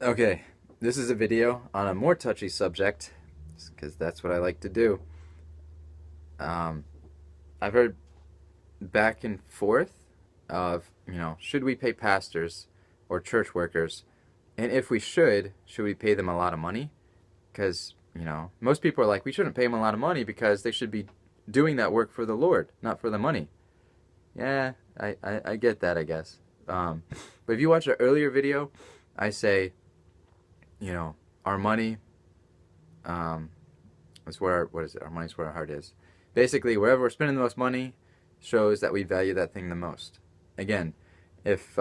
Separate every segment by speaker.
Speaker 1: Okay, this is a video on a more touchy subject, because that's what I like to do. Um, I've heard back and forth of, should we pay pastors or church workers? And if we should we pay them a lot of money? Because, most people are like, we shouldn't pay them a lot of money because they should be doing that work for the Lord, not for the money. Yeah, I get that, I guess. But if you watch an earlier video, I say, our money um, is where what is it? Our money's where our heart is. Basically, wherever we're spending the most money shows that we value that thing the most. Again, if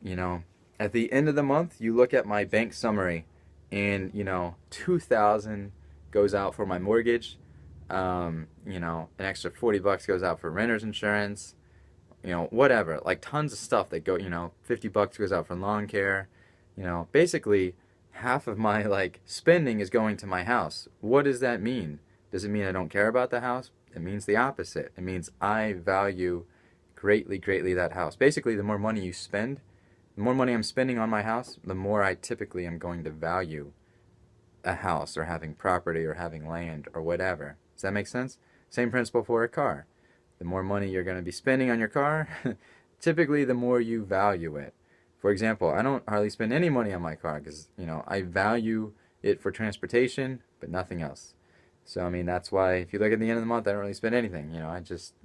Speaker 1: you know, at the end of the month, you look at my bank summary, and 2,000 goes out for my mortgage. An extra $40 goes out for renter's insurance. Whatever, like tons of stuff that go. $50 goes out for lawn care. Basically half of my like spending is going to my house. What does that mean? Does it mean I don't care about the house? It means the opposite. It means I value greatly, greatly that house. Basically, the more money you spend, the more money I'm spending on my house, the more I typically am going to value a house or having property or having land or whatever. Does that make sense? Same principle for a car. The more money you're going to be spending on your car, typically the more you value it. For example, I don't hardly spend any money on my car because, I value it for transportation, but nothing else. So, I mean, that's why if you look at the end of the month, I don't really spend anything. I just,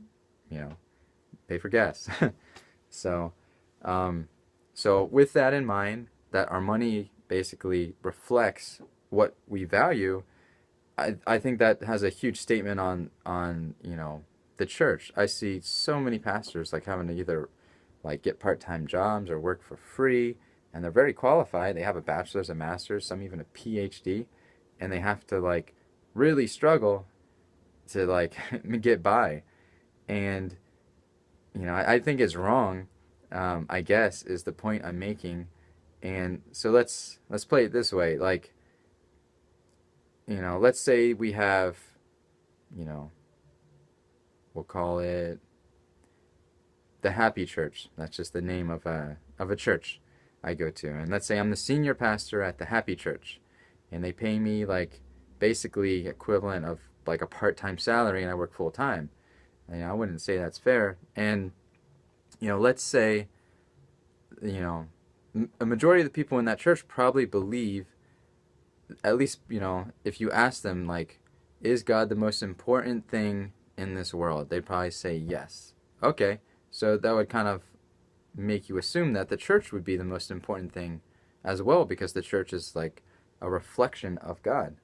Speaker 1: you know, pay for gas. so, um, so with that in mind, that our money basically reflects what we value, I think that has a huge statement on the church. I see so many pastors like having to either like get part-time jobs or work for free, and they're very qualified. They have a bachelor's, a master's, some even a PhD, and they have to like really struggle to like get by. And I think it's wrong. I guess is the point I'm making. And so let's play it this way. Like, let's say we have, you know, we'll call it the Happy Church. That's just the name of a church I go to. And let's say I'm the senior pastor at the Happy Church, and they pay me like basically equivalent of like a part-time salary, and I work full time. I wouldn't say that's fair. And let's say a majority of the people in that church probably believe, at least if you ask them like, is God the most important thing in this world? They'd probably say yes. Okay, so that would kind of make you assume that the church would be the most important thing as well, because the church is like a reflection of God.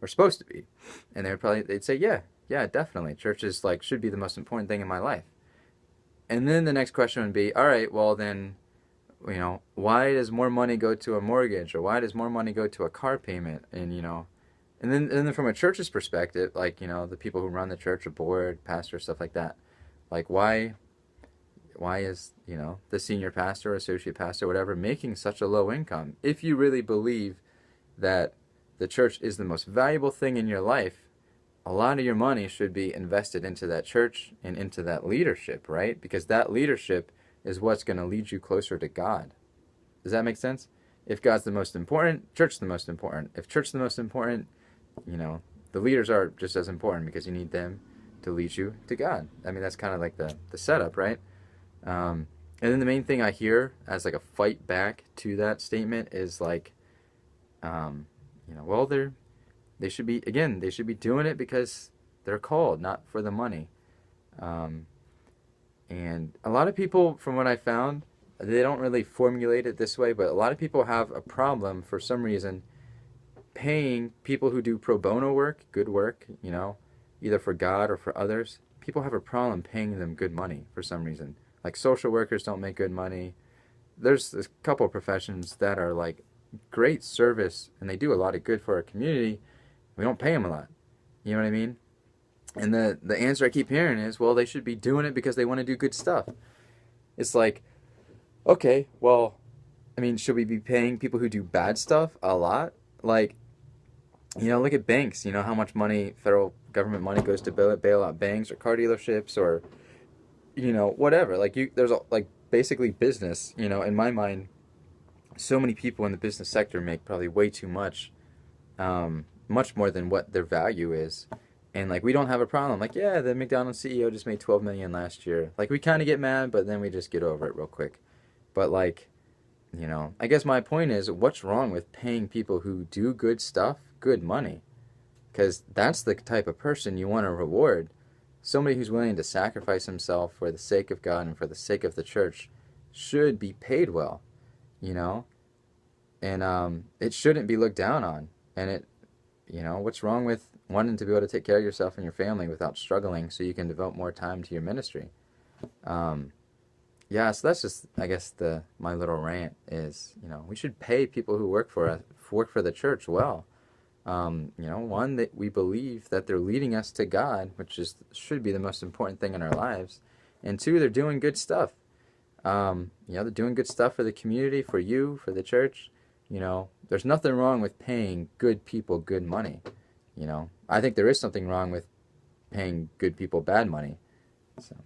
Speaker 1: We're supposed to be. And they'd say, yeah, yeah, definitely. Church is like should be the most important thing in my life. And then the next question would be, all right, well then, why does more money go to a mortgage, or why does more money go to a car payment? And then from a church's perspective, like, the people who run the church, a board, pastor, stuff like that, like why is the senior pastor, associate pastor, whatever, making such a low income? If you really believe that the church is the most valuable thing in your life, a lot of your money should be invested into that church and into that leadership, right? Because that leadership is what's going to lead you closer to God. Does that make sense? If God's the most important, church the most important. If church the most important, you know, the leaders are just as important, because you need them to lead you to God. I mean, that's kind of like the setup, right? And then the main thing I hear as like a fight back to that statement is like, well, they should be, again, they should be doing it because they're called, not for the money. Um, and a lot of people, from what I found, they don't really formulate it this way, but a lot of people have a problem for some reason paying people who do pro bono work, good work, either for God or for others. People have a problem paying them good money for some reason. Like social workers don't make good money. There's a couple of professions that are like great service and they do a lot of good for our community. We don't pay them a lot. You know what I mean? And the answer I keep hearing is, well, they should be doing it because they want to do good stuff. It's like, okay, well, I mean, should we be paying people who do bad stuff a lot? Like, look at banks. You know how much money, federal government money, goes to bail out banks or car dealerships or, whatever. Like, there's like basically business, in my mind, so many people in the business sector make probably way too much, much more than what their value is. And like we don't have a problem. Like, yeah, the McDonald's CEO just made 12 million last year. Like we kind of get mad, but then we just get over it real quick. But like, I guess my point is, what's wrong with paying people who do good stuff good money? Because that's the type of person you want to reward. Somebody who's willing to sacrifice himself for the sake of God and for the sake of the church should be paid well, you know? And it shouldn't be looked down on. And what's wrong with wanting to be able to take care of yourself and your family without struggling so you can devote more time to your ministry? Yeah, so that's just, I guess, my little rant is, we should pay people who work for us, work for the church well. One, that we believe that they're leading us to God, which should be the most important thing in our lives. And two, they're doing good stuff. They're doing good stuff for the community, for you, for the church. There's nothing wrong with paying good people good money. I think there is something wrong with paying good people bad money. So.